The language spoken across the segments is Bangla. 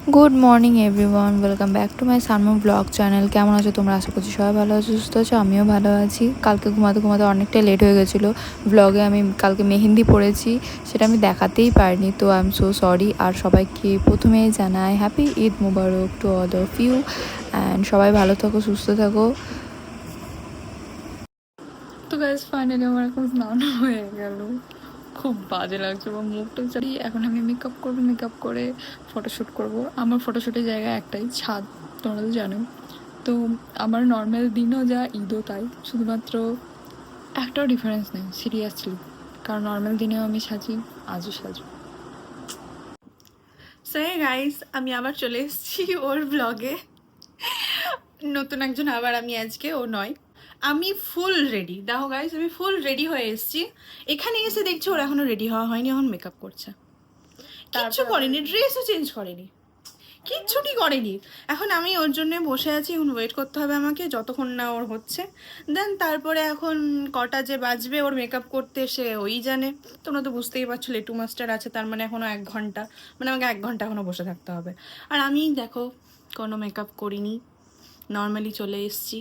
Good morning everyone, welcome back to my Sanmu blog channel. কেমন আছো তোমরা? আশা করছি সবাই ভালো আছো, সুস্থ আছো। আমিও ভালো আছি। কালকে ঘুমাতে অনেকটাই লেট হয়ে গেছিলো। ব্লগে আমি কালকে মেহেন্দি পড়েছি, সেটা আমি দেখাতেই পারিনি, তো আই এম সো সরি। আর সবাইকে প্রথমেই জানাই happy Eid Mubarak to all of you, and সবাই ভালো থাকো, সুস্থ থাকো। তো গাইস ফাইনালি আমার এখন স্নান হয়ে গেল। খুব বাজে লাগছে বা মুখটা চালিয়ে এখন আমি মেকআপ করবো, মেকআপ করে ফটোশ্যুট করব। আমার ফটোশ্যুটের জায়গা একটাই, ছাদ, তোমরা তো জানো। তো আমার নর্মাল দিনও যা, ঈদও তাই, শুধুমাত্র একটাও ডিফারেন্স নেই সিরিয়াসলি। কারণ নর্মাল দিনেও আমি সাজি, আজও সাজি। সো হে গাইস, আমি আবার চলে এসেছি ওর ব্লগে। নতুন একজন আবার আমি আজকে, ও নয়। আমি ফুল রেডি, দেখো গাইস, আমি ফুল রেডি হয়ে এসেছি। এখানে এসে দেখছি ওর এখনো রেডি হওয়া হয়নি, এখন মেকআপ করছে। কিচ্ছু করেনি, ড্রেসও চেঞ্জ করেনি, কিচ্ছুটি করেনি। এখন আমি ওর জন্য বসে আছি, এখন ওয়েট করতে হবে আমাকে যতক্ষণ না ওর হচ্ছে। দেন তারপরে এখন কটা যে বাজবে ওর মেকআপ করতে, সে ওই জানে। তোমরা তো বুঝতেই পারছো লেটু মাস্টার আছে, তার মানে এখনও 1 ঘন্টা, মানে আমাকে 1 ঘন্টা এখনও বসে থাকতে হবে। আর আমি দেখো কোনো মেকআপ করিনি, নর্মালি চলে এসছি।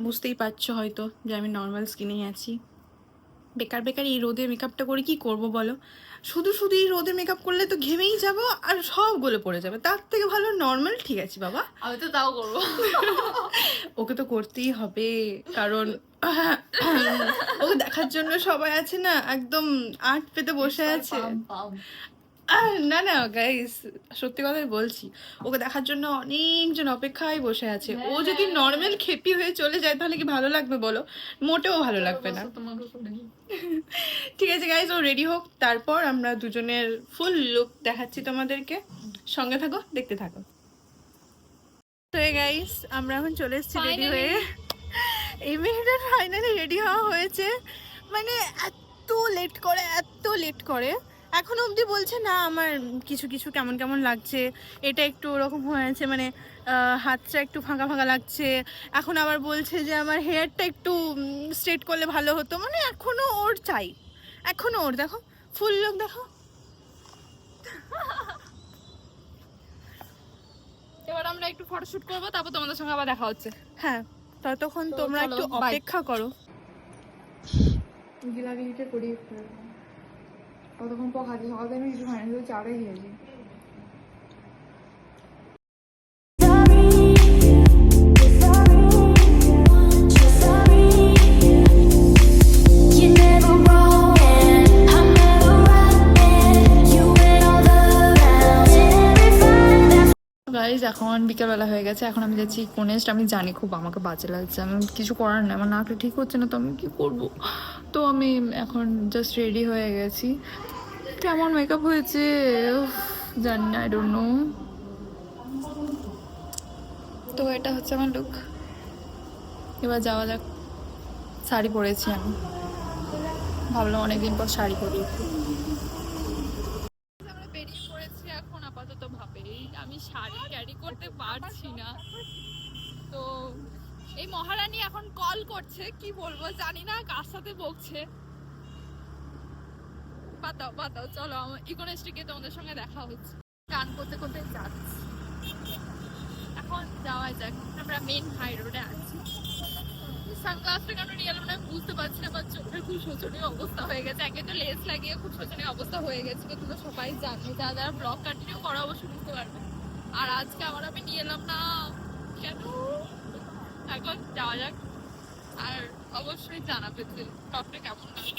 বুঝতেই পারছো হয়তো যে আমি নর্মাল স্কিনেই আছি। বেকার বেকার এই রোদে মেকআপটা করে কি করব বলো? শুধু শুধু এই রোদে মেকআপ করলে তো ঘেমেই যাব আর সব গলে পড়ে যাবে। তার থেকে ভালো নর্মাল ঠিক আছে বাবা। আমি তো তাও করবো। ওকে তো করতেই হবে, কারণ ওকে দেখার জন্য সবাই আছে না, একদম আট পেতে বসে আছে। না না গাইস, সত্যি কথাই বলছি, ওকে দেখার জন্য অনেকজন অপেক্ষায় বসে আছে। ও যদি নর্মাল খেপি হয়ে চলে যায় তাহলে কি ভালো লাগবে বলো? মোটেও ভালো লাগবে না। ঠিক আছে গাইস, ও রেডি হোক, তারপর আমরা দুজনের ফুল লুক দেখাচ্ছি তোমাদেরকে। সঙ্গে থাকো, দেখতে থাকো। তো গাইস, আমরা এখন চলে এসেছি রেডি হয়ে। এই মেয়েটার ফাইনালি রেডি হওয়া হয়েছে। মানে এত লেট করে, এত লেট করে, এখনো অবধি বলছে না আমার কিছু কিছু কেমন কেমন লাগছে, এটা একটু ওরকম হয়েছে, মানে হাতটা একটু ফাঁকা ফাঁকা লাগছে। এখন আবার বলছে যে আমার হেয়ারটা একটু স্ট্রেট করলে ভালো হতো। মানে এখনো ওর চাই, এখনো ওর, দেখো ফুল লুক দেখো। এবার আমরা একটু ফটোশুট করবো, তারপর তোমাদের সঙ্গে আবার দেখা হচ্ছে। হ্যাঁ, ততক্ষণ তোমরা একটু অপেক্ষা করো। গিলাগিলিটা করি একটু, কতক্ষণ পর খাচ্ছি। সকাল থেকে আমি কিছু খাইনি, শুধু চাটাই খেয়েছি। গাইজ এখন বিকেলবেলা হয়ে গেছে, এখন আমি যাচ্ছি কোনেস্ট। আমি জানি খুব আমাকে বাজে লাগছে, আমি কিছু করার নেই, আমার নাকটা ঠিক হচ্ছে না, তো আমি কি করব। তো আমি এখন জাস্ট রেডি হয়ে গেছি। কেমন মেকআপ হয়েছে জানি না, আই ডোন্ট নো। তো এটা হচ্ছে আমার লুক। এবার যাওয়া যাক। শাড়ি পরেছি আমি, ভাবলাম অনেকদিন পর শাড়ি পরি একটু। আমরা বেরিয়ে পড়েছি এখন আপাতত ভাবে আমি শাড়ি ক্যারি করতে পারছি না। তো এই মহারানী এখন কল করছে, কি বলবো জানি না, কার সাথে বকছে। বাতাও বাতাও, চলো আমার ইকোনেস্টে গিয়ে তোমাদের সঙ্গে দেখা হচ্ছে। গান করতে করতে যাচ্ছি, এখন যাওয়া যাক। আমরা মেন হাই রোডে আছি। সানগ্লাসটা কেন নিয়ে এলাম না বুঝতে পারছি না, আমার চোখের খুব শোচনীয় অবস্থা হয়ে গেছে। একে তো লেন্স লাগিয়ে খুব শোচনীয় অবস্থা হয়ে গেছে, কিন্তু তো সবাই জানে, যারা যারা ব্লগ কন্টিনিউ করা অবশ্যই বুঝতে পারবে। আর আজকে আবার আমি নিয়ে এলাম না কেন। এখন যাওয়া যাক, আর অবশ্যই জানাবে যে টপটা কেমন লাগে।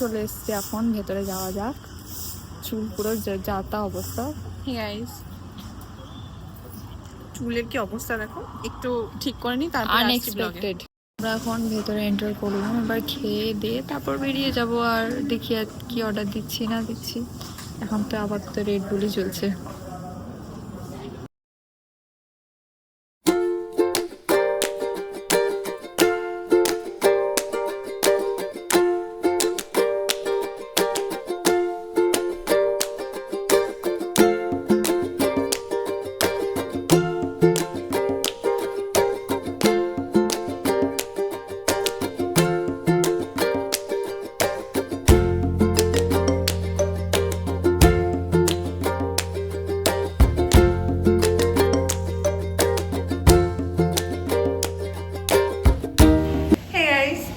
চলে এসছি, এখন ভেতরে যাওয়া যাক। চুল পুরো যাতা অবস্থা। গাইস চুলের কি অবস্থা দেখো, একটু ঠিক করে নি, তারপর আনএক্সপেক্টেড। আমরা এখন ভেতরে এন্টার করলাম, এবার খেয়ে দিয়ে তারপর বেরিয়ে যাব। আর দেখি আর কি অর্ডার দিচ্ছি না দিচ্ছি। এখন তো আপাতত রেড বুলই চলছে।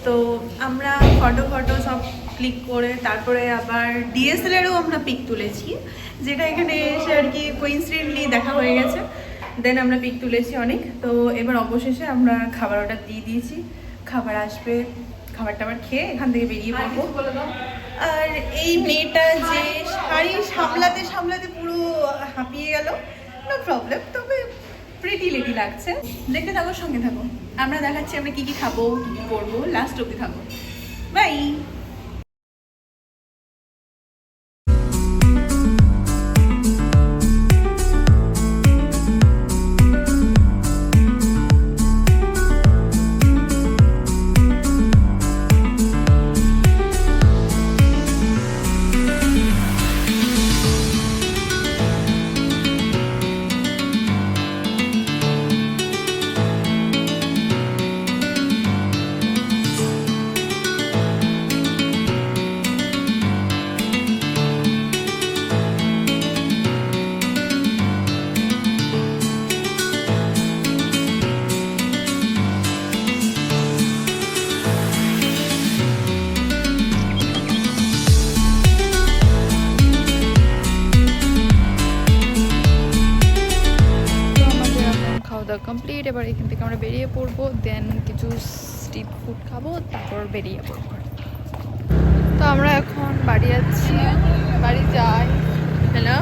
তো আমরা ফটো সব ক্লিক করে তারপরে আবার ডিএসএলআরও আমরা পিক তুলেছি, যেটা এখানে এসে আর কি কোইন্সিডেন্টলি দেখা হয়ে গেছে। দেন আমরা পিক তুলেছি অনেক। তো এবার অবশেষে আমরা খাবার অর্ডার দিয়ে দিয়েছি, খাবার আসবে, খাবার টাবার খেয়ে এখান থেকে বেরিয়ে পড়বো। আর এই মেয়েটা যে শাড়ি সামলাতে সামলাতে পুরো হাঁপিয়ে গেল, নো প্রবলেম, তবে প্রিটি লেডি লাগছে। দেখতে থাকো, সঙ্গে থাকো, আমরা দেখাচ্ছি আমরা কি কি খাবো, কি কি করবো, লাস্ট অব্দি থাকো। বাই। কমপ্লিট। এবার এখান থেকে আমরা বেরিয়ে পড়বো, দেন কিছু স্ট্রিট ফুড খাবো, তারপর বেরিয়ে পড়বো। তো আমরা এখন বাড়ি যাচ্ছি, বাড়ি যাই। হ্যালো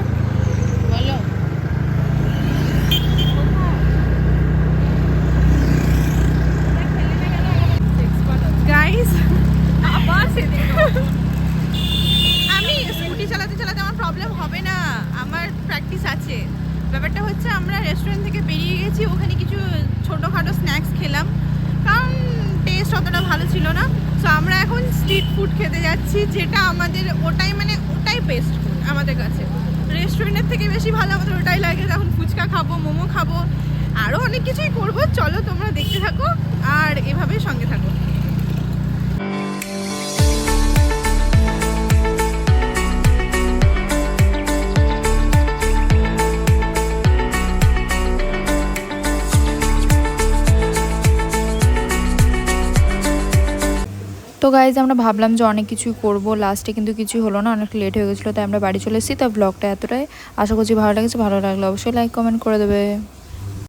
বলো। গাইস আমি স্কুটি চালাতে চালাতে আমার প্রবলেম হবে না, আমার প্র্যাকটিস আছে। ব্যাপারটা হচ্ছে আমরা রেস্টুরেন্ট থেকে বেরিয়ে গেছি, ওখানে কিছু ছোটোখাটো স্ন্যাক্স খেলাম, কারণ টেস্ট অতটা ভালো ছিল না। সো আমরা এখন স্ট্রিট ফুড খেতে যাচ্ছি, যেটা আমাদের ওটাই বেস্ট ফুড আমাদের কাছে। রেস্টুরেন্টের থেকে বেশি ভালো আমাদের ওটাই লাগে। এখন ফুচকা খাবো, মোমো খাবো, আরও অনেক কিছুই করবো। চলো তোমরা দেখতে থাকো আর এভাবেই সঙ্গে থাকো। তো গাইজ আমরা ভাবলাম যে অনেক কিছুই করবো, লাস্টে কিন্তু কিছুই হলো না, অনেক লেট হয়ে গেছিলো, তাই আমরা বাড়ি চলে এসেছি। তো ব্লগটা এতটাই, আশা করছি ভালো লেগেছে। ভালো লাগলে অবশ্যই লাইক কমেন্ট করে দেবে।